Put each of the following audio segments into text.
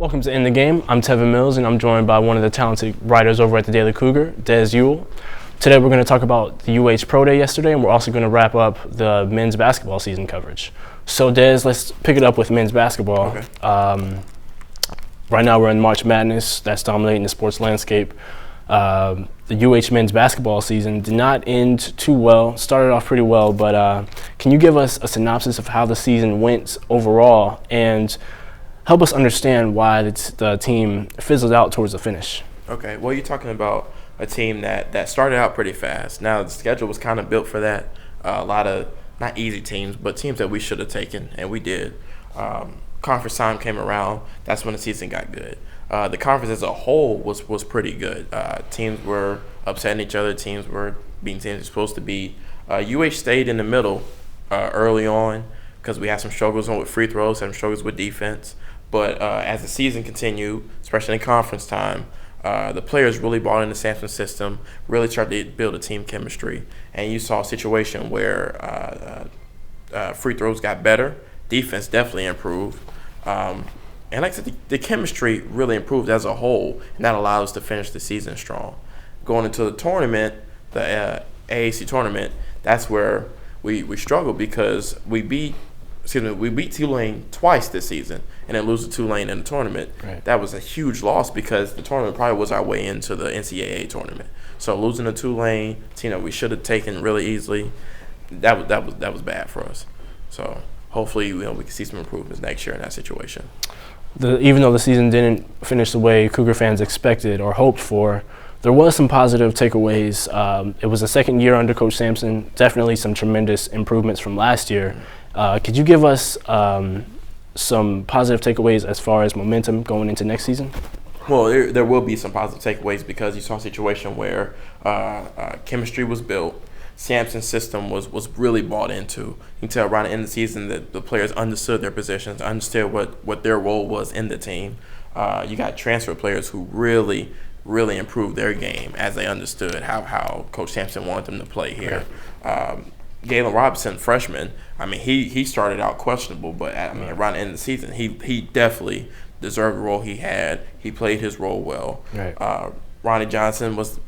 Welcome to In the Game. I'm Tevin Mills, and I'm joined by one of the talented writers over at the Daily Cougar, Ewell. Today we're going to talk about the UH Pro Day yesterday, and we're also going to wrap up the men's basketball season coverage. So, Des, let's pick it up with men's basketball. Okay. Right now we're in March Madness. That's dominating the sports landscape. The UH men's basketball season did not end too well. Started off pretty well, but can you give us a synopsis of how the season went overall and help us understand why the team fizzled out towards the finish? Okay. Well, you're talking about a team that started out pretty fast. Now, the schedule was kind of built for that. A lot of, not easy teams, but teams that we should have taken, and we did. Conference time came around. That's when the season got good. The conference as a whole was pretty good. Teams were upsetting each other. Teams were being teams they're supposed to be. UH stayed in the middle early on because we had some struggles with free throws, some struggles with defense. But as the season continued, especially in conference time, the players really bought into Sampson's system, really tried to build a team chemistry. And you saw a situation where free throws got better, defense definitely improved. And like I said, the chemistry really improved as a whole, and that allowed us to finish the season strong. Going into the tournament, the AAC tournament, that's where we struggled because we beat Tulane twice this season and then lose to Tulane in the tournament. Right. That was a huge loss because the tournament probably was our way into the NCAA tournament. So losing to Tulane, team that we should have taken really easily, that was bad for us. So hopefully we can see some improvements next year in that situation. Even though the season didn't finish the way Cougar fans expected or hoped for, there was some positive takeaways. It was the second year under Coach Sampson, definitely some tremendous improvements from last year. Could you give us some positive takeaways as far as momentum going into next season? Well, there will be some positive takeaways because you saw a situation where chemistry was built. Sampson's system was really bought into. You can tell around the end of the season that the players understood their positions, understood what their role was in the team. You got transfer players who really improved their game as they understood how Coach Sampson wanted them to play here. Galen Robinson, freshman, he started out questionable, but around the end of the season, he definitely deserved the role he had. He played his role well. Right. Ronnie Johnson was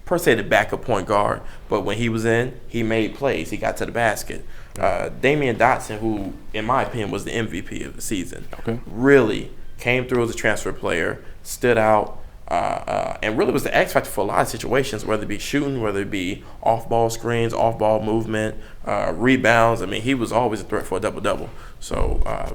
per se the backup point guard, but when he was in, he made plays. He got to the basket. Damian Dotson, who in my opinion was the MVP of the season, really came through as a transfer player, stood out, and really was the X factor for a lot of situations, whether it be shooting, whether it be off-ball screens, off-ball movement, rebounds. He was always a threat for a double-double. So,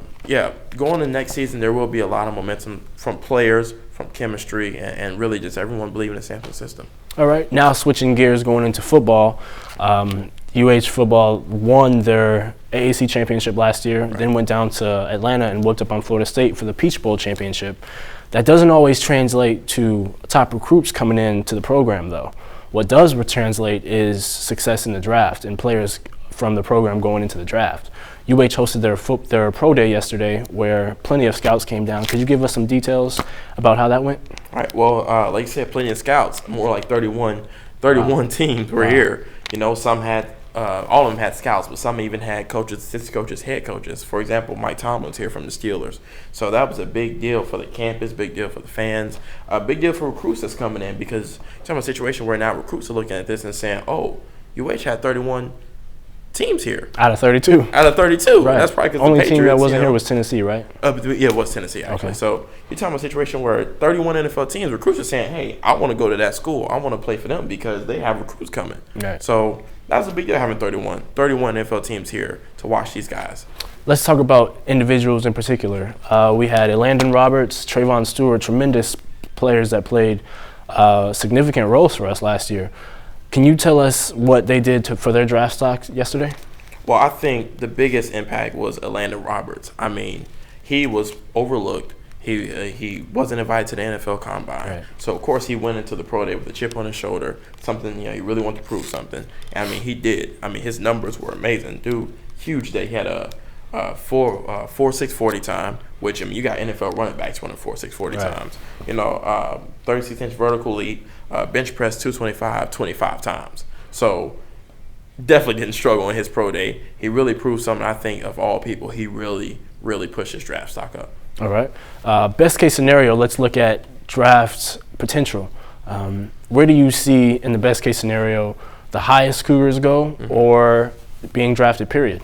going into next season, there will be a lot of momentum from players, from chemistry, and really just everyone believing in the Sampson system. All right, now switching gears, going into football. UH football won their AAC championship last year, then went down to Atlanta and whooped up on Florida State for the Peach Bowl championship. That doesn't always translate to top recruits coming into the program, though. What does translate is success in the draft and players from the program going into the draft. UH hosted their Pro Day yesterday where plenty of scouts came down. Could you give us some details about how that went? All right. Well, like you said, plenty of scouts, more like 31 teams were here. Some had all of them had scouts, but some even had coaches, assistant coaches, head coaches. For example, Mike Tomlin's here from the Steelers. So that was a big deal for the campus, big deal for the fans, a big deal for recruits that's coming in because you're talking about a situation where now recruits are looking at this and saying, oh, UH had 31 teams here. Out of 32. Out of 32. Right. That's probably because only the Patriots, team that wasn't here was Tennessee, right? Yeah, it was Tennessee, actually. Okay. So you're talking about a situation where 31 NFL teams, recruits are saying, hey, I want to go to that school. I want to play for them because they have recruits coming. Right. So that was a big deal having 31 NFL teams here to watch these guys. Let's talk about individuals in particular. We had Landon Roberts, Trayvon Stewart, tremendous players that played significant roles for us last year. Can you tell us what they did for their draft stock yesterday? Well, I think the biggest impact was Landon Roberts. He was overlooked. He wasn't invited to the NFL Combine. Right. So, of course, he went into the Pro Day with a chip on his shoulder, something, he really wanted to prove something. And, he did. His numbers were amazing. Dude, huge day. He had a 4.6 40 time, which, you got NFL running backs running 4.6 40 times. 36-inch vertical leap, bench press 225 25 times. So, definitely didn't struggle in his Pro Day. He really proved something, I think, of all people. He really pushed his draft stock up. All right. Best case scenario, let's look at draft potential. Where do you see, in the best case scenario, the highest Cougars go or being drafted, period?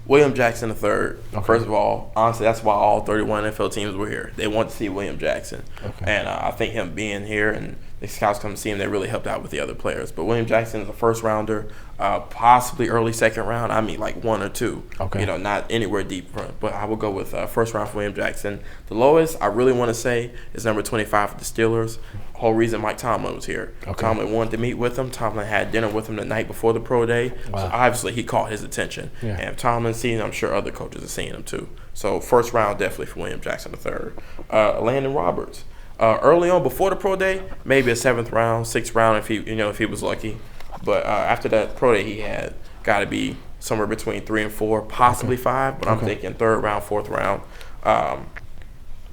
William Jackson III. Okay. First of all, honestly, that's why all 31 NFL teams were here. They want to see William Jackson. Okay. And I think him being here and the scouts come to see him, they really helped out with the other players. But William Jackson is a first rounder, possibly early second round. I mean, like 1 or 2. Okay. You know, not anywhere deep front. But I will go with first round for William Jackson. The lowest I really want to say is number 25 for the Steelers. Whole reason Mike Tomlin was here. Okay. Tomlin wanted to meet with him. Tomlin had dinner with him the night before the pro day. Wow. So obviously he caught his attention. Yeah. And if Tomlin's seeing him, I'm sure other coaches are seeing him too. So first round definitely for William Jackson III. Landon Roberts. Early on, before the pro day, maybe a 7th round, 6th round if he was lucky. But after that pro day, he had got to be somewhere between 3 and 4, possibly 5. But I'm thinking 3rd round, 4th round.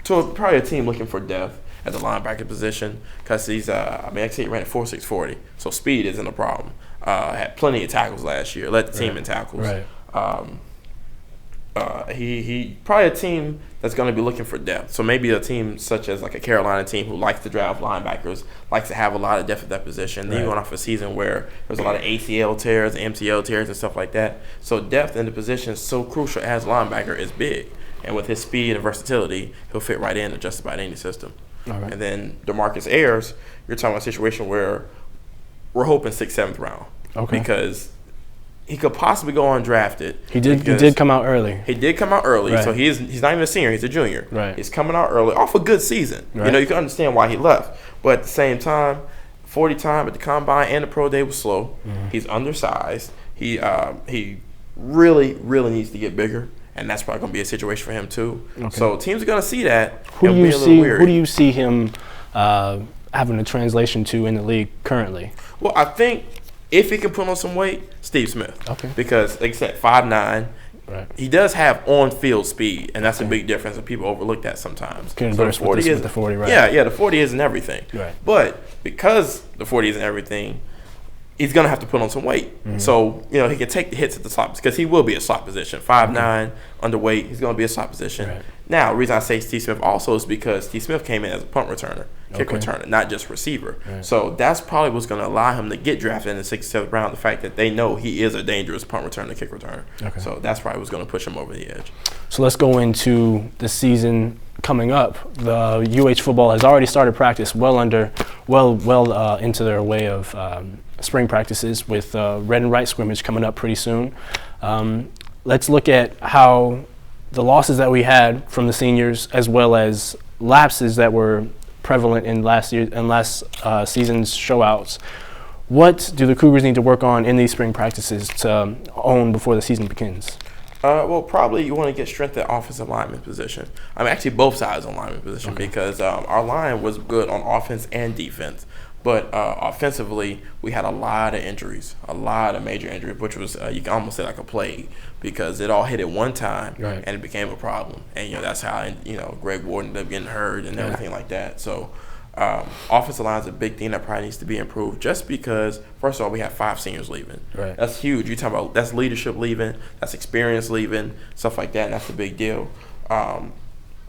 To probably a team looking for depth at the linebacker position because he's actually he ran at 4.6 40, so speed isn't a problem. Had plenty of tackles last year, led the team in tackles. Right. He probably a team that's going to be looking for depth. So maybe a team such as like a Carolina team who likes to draft linebackers, likes to have a lot of depth at that position. Then you're going off a season where there's a lot of ACL tears, MCL tears, and stuff like that. So depth in the position so crucial as linebacker is big. And with his speed and versatility, he'll fit right into just about any system. All right. And then DeMarcus Ayers, you're talking about a situation where we're hoping 6th, 7th round. Okay. Because he could possibly go undrafted. He did come out early. He did come out early, Right. so he's not even a senior. He's a junior. Right. He's coming out early off a good season. Right. You know, you can understand why he left. But at the same time, 40 time at the combine and the pro day was slow. Mm-hmm. He's undersized. He really, really needs to get bigger. And that's probably going to be a situation for him too. Okay. So teams are going to see that. Who and do be you a little see? weary. Who do you see him having a translation to in the league currently? Well, I think if he can put on some weight, Steve Smith. Okay. Because, like I said, 5'9". Right. He does have on-field speed, and that's a big difference, and people overlook that sometimes. Can So burst with the 40, right? Yeah, the 40 isn't everything. Right. But because the 40 isn't everything, he's going to have to put on some weight. Mm-hmm. So, you know, he can take the hits at the slot because he will be a slot position. 5'9", underweight, he's going to be a slot position. Right. Now, the reason I say Steve Smith also is because Steve Smith came in as a punt returner, kick Okay. returner, not just receiver. Right. So that's probably what's going to allow him to get drafted in the 6th, 7th round, the fact that they know he is a dangerous punt returner, kick returner. Okay. So that's probably what's going to push him over the edge. So let's go into the season coming up. The UH football has already started practice well into their way of spring practices with red and white scrimmage coming up pretty soon. Let's look at how the losses that we had from the seniors, as well as lapses that were prevalent in last season's showouts. What do the Cougars need to work on in these spring practices to own before the season begins? Well, probably you want to get strength at offensive lineman position. I mean, actually both sides on lineman position because our line was good on offense and defense. But offensively, we had a lot of injuries, a lot of major injuries, which was, you can almost say like a plague because it all hit at one time Right. and it became a problem. And, you know, that's how, Greg Ward ended up getting hurt and everything like that. So offensive line is a big thing that probably needs to be improved just because, first of all, we have 5 seniors leaving. Right. That's huge. You're talking about that's leadership leaving, that's experience leaving, stuff like that, and that's a big deal. And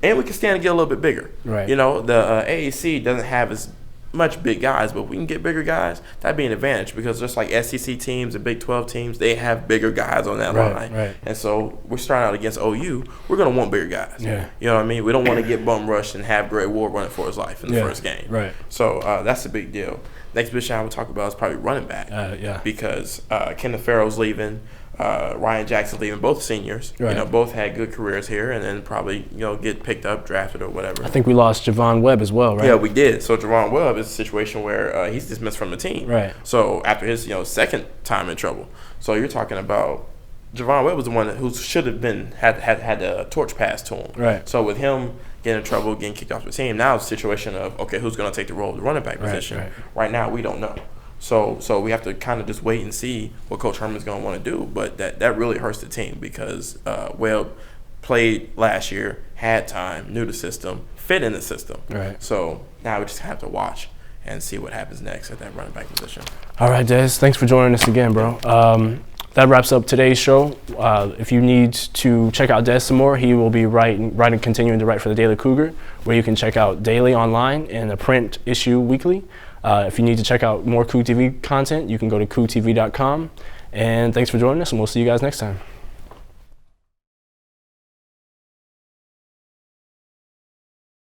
we can stand to get a little bit bigger. Right. You know, the AAC doesn't have as much big guys, but if we can get bigger guys, that'd be an advantage because just like SEC teams and Big 12 teams, they have bigger guys on that line. Right. And so we're starting out against OU, we're going to want bigger guys. Yeah. You know what I mean? We don't want to get bum rushed and have Greg Ward running for his life in the first game. Right. So that's a big deal. Next position I would talk about is probably running back. Yeah. Because Kenneth Farrell's leaving, Ryan Jackson's leaving, both seniors. Right. You know, both had good careers here, and then probably get picked up, drafted, or whatever. I think we lost Javon Webb as well, right? Yeah, we did. So Javon Webb is a situation where he's dismissed from the team. Right. So after his second time in trouble, so you're talking about Javon Webb was the one who should have been had the torch passed to him. Right. So with him getting in trouble, getting kicked off the team, now it's a situation of okay, who's going to take the role of the running back position? Right now, we don't know. So we have to kind of just wait and see what Coach Herman's going to want to do. But that really hurts the team because Webb played last year, had time, knew the system, fit in the system. Right. So now we just have to watch and see what happens next at that running back position. All right, Des. Thanks for joining us again, bro. that wraps up today's show. If you need to check out Des some more, he will be continuing to write for the Daily Cougar, where you can check out daily online and a print issue weekly. If you need to check out more Coug TV content, you can go to cougtv.com. And thanks for joining us, and we'll see you guys next time.